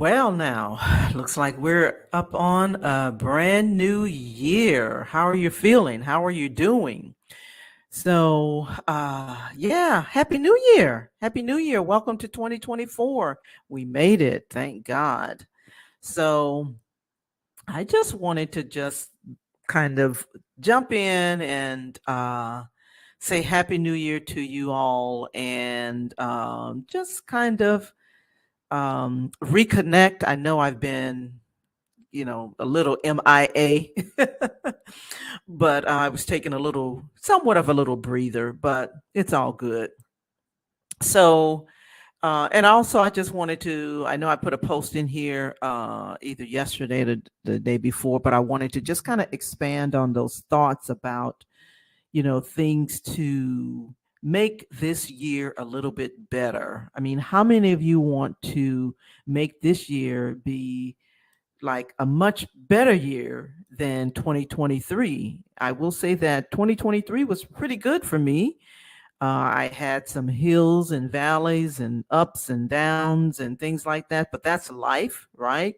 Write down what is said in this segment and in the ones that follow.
Well, now, looks like we're up on a brand new year. How are you feeling? How are you doing? Yeah, Happy New Year. Happy New Year. Welcome to 2024. We made it. Thank God. So, I just wanted to just kind of jump in and say Happy New Year to you all and just kind of reconnect. I know I've been a little MIA, but I was taking somewhat of a little breather, but it's all good. So, and also I just wanted to, I know I put a post in here either yesterday or the day before, but I wanted to just kind of expand on those thoughts about, things to make this year a little bit better. I mean, how many of you want to make this year be like a much better year than 2023? I will say that 2023 was pretty good for me. I had some hills and valleys and ups and downs and things like that, but that's life, right?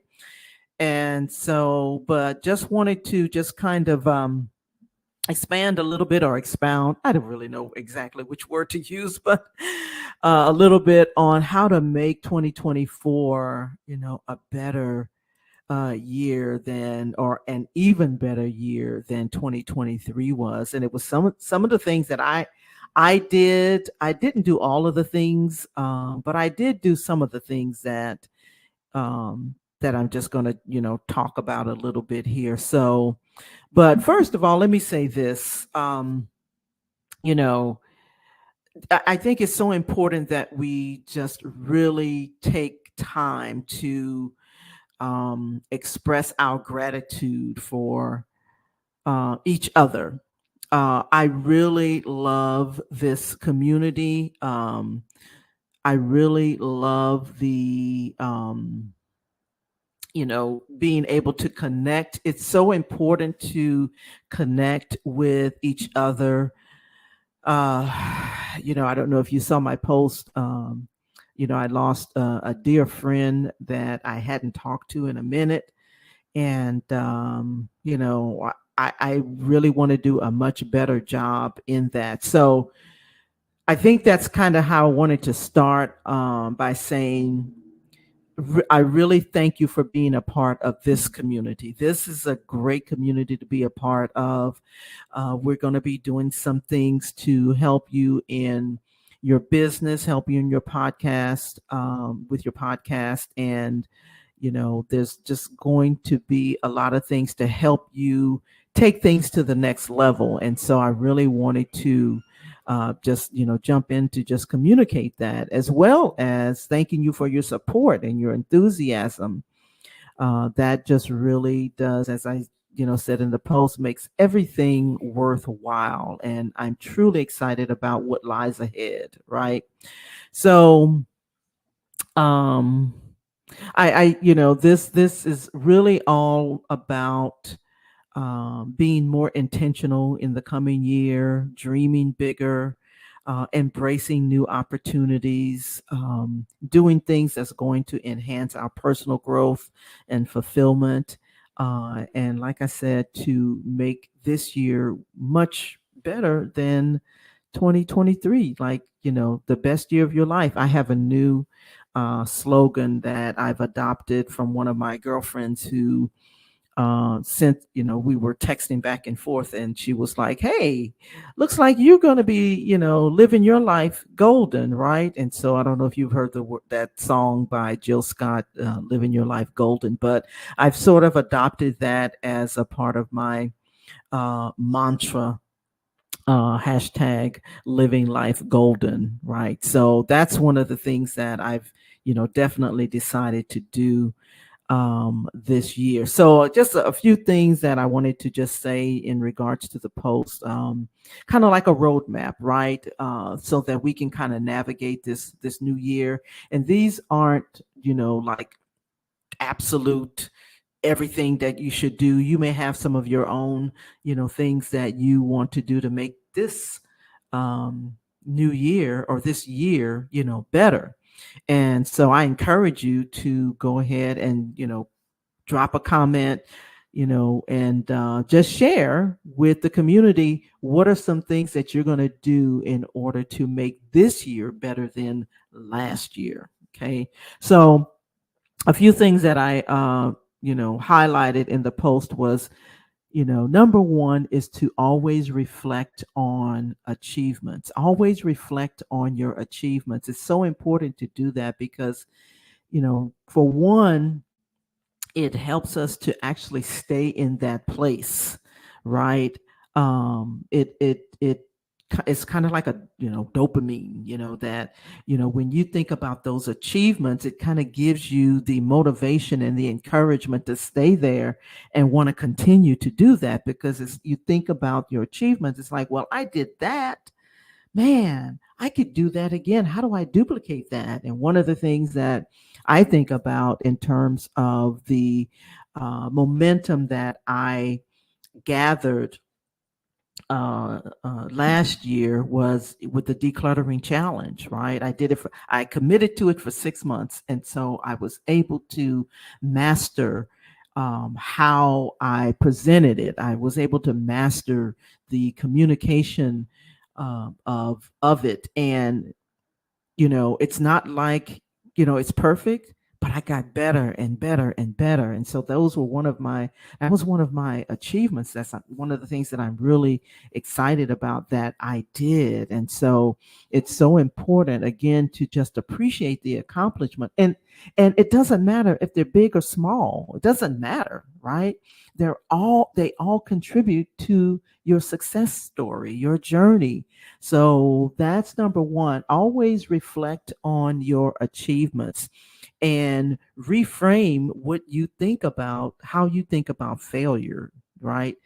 And so, but just wanted to just kind of expand a little bit or expound. I don't really know exactly which word to use, but a little bit on how to make 2024, a better year than, or an even better year than 2023 was. And it was some of the things that I did. I didn't do all of the things, but I did do some of the things that I'm just going to talk about a little bit here. So, but first of all, let me say this. You know, I think it's so important that we just really take time to express our gratitude for each other. I really love this community. I really love being able to connect. It's so important to connect with each other. I don't know if you saw my post. I lost a dear friend that I hadn't talked to in a minute. And, I really want to do a much better job in that. So I think that's kind of how I wanted to start by saying, I really thank you for being a part of this community. This is a great community to be a part of. We're going to be doing some things to help you in your business, help you in your podcast, with your podcast. And, there's just going to be a lot of things to help you take things to the next level. And so I really wanted to just jump in to just communicate that, as well as thanking you for your support and your enthusiasm. That just really does, as I said in the post, makes everything worthwhile, and I'm truly excited about what lies ahead, right? So um this is really all about being more intentional in the coming year, dreaming bigger, embracing new opportunities, doing things that's going to enhance our personal growth and fulfillment. And like I said, to make this year much better than 2023, like, the best year of your life. I have a new slogan that I've adopted from one of my girlfriends who since we were texting back and forth, and she was like, hey, looks like you're going to be living your life golden, right? And so I don't know if you've heard that song by Jill Scott, Living Your Life Golden, but I've sort of adopted that as a part of my mantra, hashtag living life golden, right? So that's one of the things that I've definitely decided to do this year. So just a few things that I wanted to just say in regards to the post, kind of like a roadmap, right? So that we can kind of navigate this new year. And these aren't, like absolute everything that you should do. You may have some of your own, things that you want to do to make this new year or this year, better. And so I encourage you to go ahead and, drop a comment, and just share with the community what are some things that you're going to do in order to make this year better than last year. Okay. So a few things that I, highlighted in the post was, number one is to always reflect on achievements. Always reflect on your achievements. It's so important to do that because, for one, it helps us to actually stay in that place, right? It's kind of like a, dopamine, that, when you think about those achievements, it kind of gives you the motivation and the encouragement to stay there and want to continue to do that, because it's, you think about your achievements, it's like, well, I did that, man, I could do that again. How do I duplicate that? And one of the things that I think about in terms of the momentum that I gathered last year was with the decluttering challenge, right? I committed to it for 6 months. And so I was able to master how I presented it. I was able to master the communication of it. And it's not like, it's perfect, but I got better and better and better. And so that was one of my achievements. That's one of the things that I'm really excited about that I did. And so it's so important, again, to just appreciate the accomplishment. And it doesn't matter if they're big or small. It doesn't matter, right? They all contribute to your success story, your journey. So that's number one. Always reflect on your achievements and reframe what you think about, how you think about failure, right?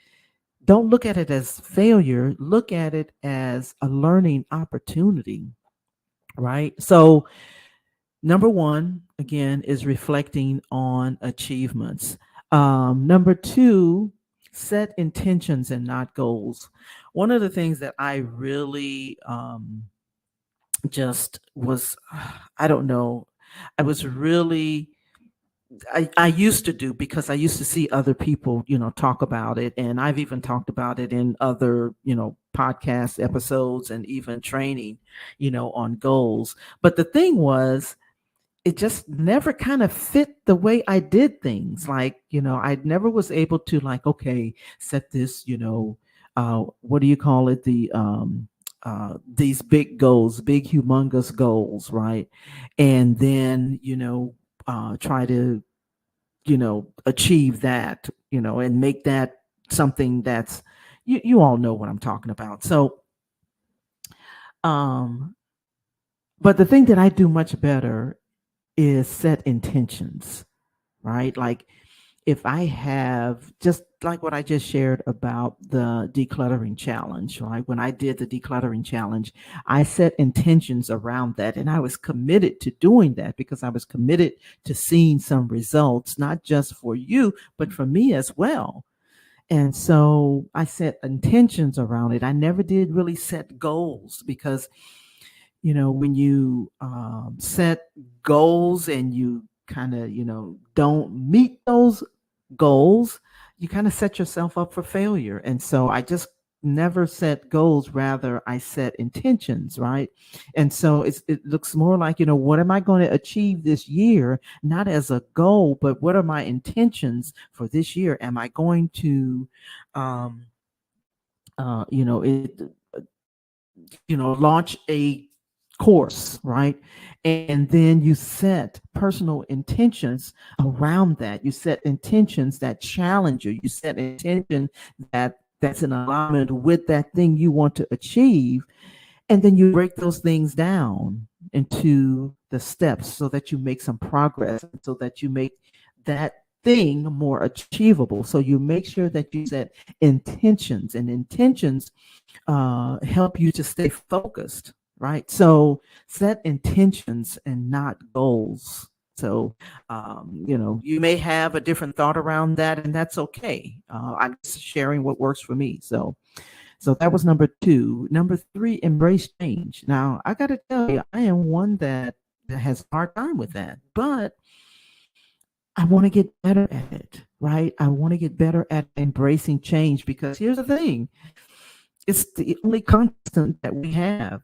Don't look at it as failure, look at it as a learning opportunity, right? So, number one, again, is reflecting on achievements. Number two, set intentions and not goals. One of the things that I really just was, I don't know, I was really, I used to do, because I used to see other people, talk about it. And I've even talked about it in other, podcast episodes and even training, on goals. But the thing was, it just never kind of fit the way I did things. Like, I never was able to, like, okay, set this, what do you call it? These big goals, big, humongous goals, right? And then, try to, achieve that, and make that something that's, you all know what I'm talking about. So, um, but the thing that I do much better is set intentions, right? Like, if I have, just like what I just shared about the decluttering challenge, right? When I did the decluttering challenge, I set intentions around that, and I was committed to doing that because I was committed to seeing some results, not just for you, but for me as well. And so I set intentions around it. I never did really set goals because, when you set goals and you kind of, don't meet those goals, you kind of set yourself up for failure. And so I just never set goals, rather I set intentions, right? And so it looks more like, what am I going to achieve this year, not as a goal, but what are my intentions for this year? Am I going to um it launch a course, right? And then you set personal intentions around that. You set intentions that challenge you. You set intention that's in alignment with that thing you want to achieve. And then you break those things down into the steps so that you make some progress, so that you make that thing more achievable. So you make sure that you set intentions, and intentions help you to stay focused, right? So set intentions and not goals. So, you may have a different thought around that, and that's okay. I'm just sharing what works for me. So that was number two. Number three, embrace change. Now, I got to tell you, I am one that has a hard time with that. But I want to get better at it, right? I want to get better at embracing change because here's the thing, it's the only constant that we have.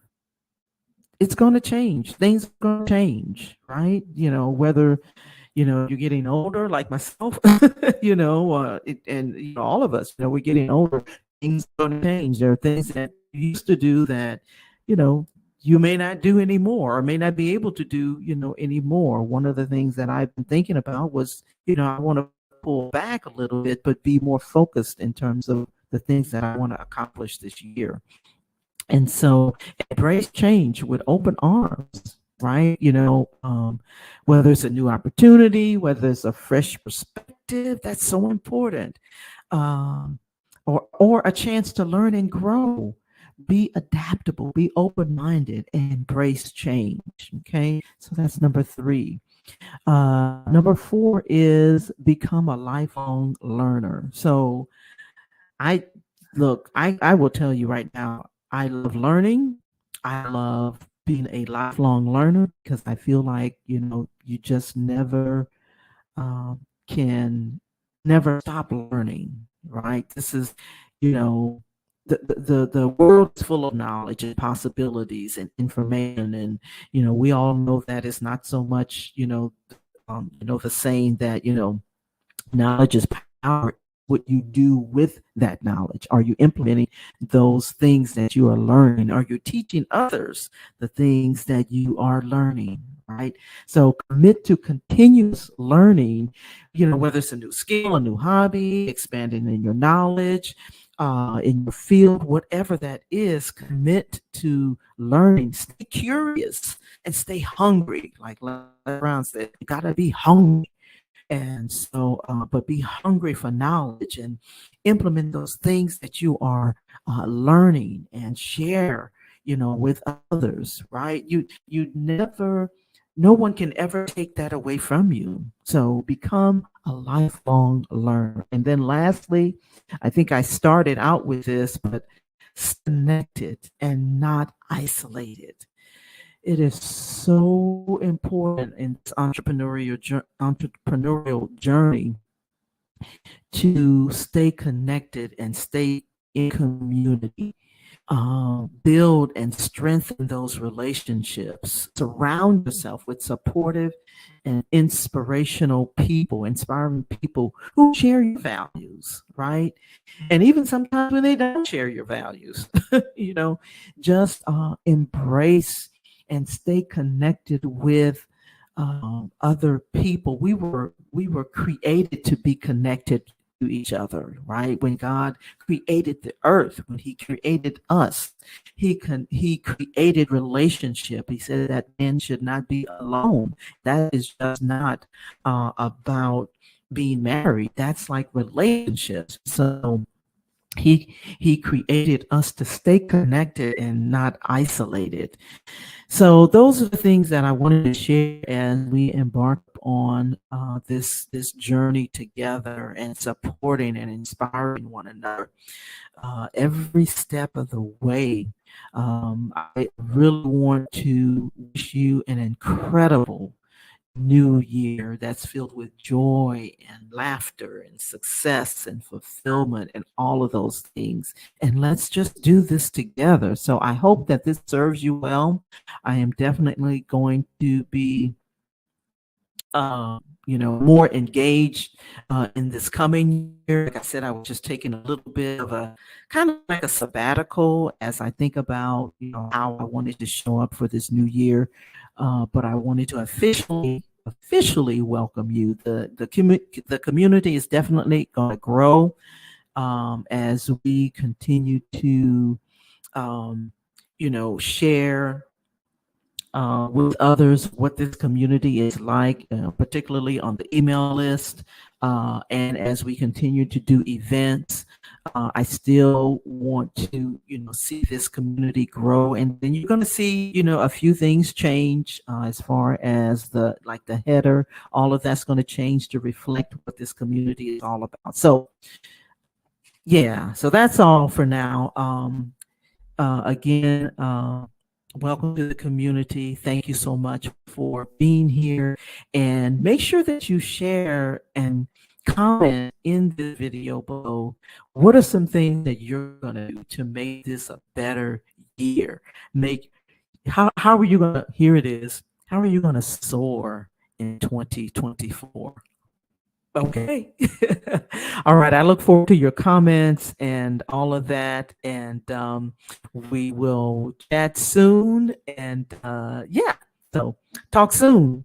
It's going to change. Things are going to change, right? Whether you're getting older, like myself, and all of us, we're getting older. Things are going to change. There are things that you used to do that, you know, you may not do anymore, or may not be able to do, anymore. One of the things that I've been thinking about was, I want to pull back a little bit, but be more focused in terms of the things that I want to accomplish this year. And so embrace change with open arms, right? Whether it's a new opportunity, whether it's a fresh perspective, that's so important. Um, or a chance to learn and grow. Be adaptable, be open-minded, and embrace change. Okay. So that's number three. Number four is become a lifelong learner. So I I will tell you right now, I love learning. I love being a lifelong learner because I feel like, you just never can never stop learning, right? This is, you know, the world is full of knowledge and possibilities and information. And, we all know that it's not so much, the saying that, knowledge is power. What you do with that knowledge? Are you implementing those things that you are learning? Are you teaching others the things that you are learning? Right. So commit to continuous learning, whether it's a new skill, a new hobby, expanding in your knowledge, in your field, whatever that is, commit to learning. Stay curious and stay hungry. Like Brown said, you got to be hungry. And so, but be hungry for knowledge and implement those things that you are learning and share, with others, right? You never, no one can ever take that away from you. So become a lifelong learner. And then lastly, I think I started out with this, but connected and not isolated. It is so important in this entrepreneurial journey to stay connected and stay in community. Build and strengthen those relationships. Surround yourself with supportive and inspiring people who share your values, right? And even sometimes when they don't share your values, you know, just embrace and stay connected with other people. We were created to be connected to each other, right? When God created the earth, when He created us, He created relationship. He said that man should not be alone. That is just not about being married. That's like relationships. So he created us to stay connected and not isolated. So those are the things that I wanted to share as we embark on this journey together and supporting and inspiring one another every step of the way. I really want to wish you an incredible new year that's filled with joy and laughter and success and fulfillment and all of those things. And let's just do this together. So I hope that this serves you well. I am definitely going to be more engaged in this coming year. Like I said, I was just taking a little bit of a kind of like a sabbatical as I think about, how I wanted to show up for this new year. But I wanted to officially welcome you. The community is definitely going to grow as we continue to, share with others what this community is like, particularly on the email list. And as we continue to do events, I still want to, see this community grow. And then you're going to see, a few things change as far as the header. All of that's going to change to reflect what this community is all about. So, yeah, so that's all for now. Again, Welcome to the community. Thank you so much for being here. And make sure that you share and comment in this video below. What are some things that you're going to do to make this a better year? Make how are you going to, here it is, how are you going to soar in 2024? Okay. All right. I look forward to your comments and all of that. And we will chat soon. And yeah, so talk soon.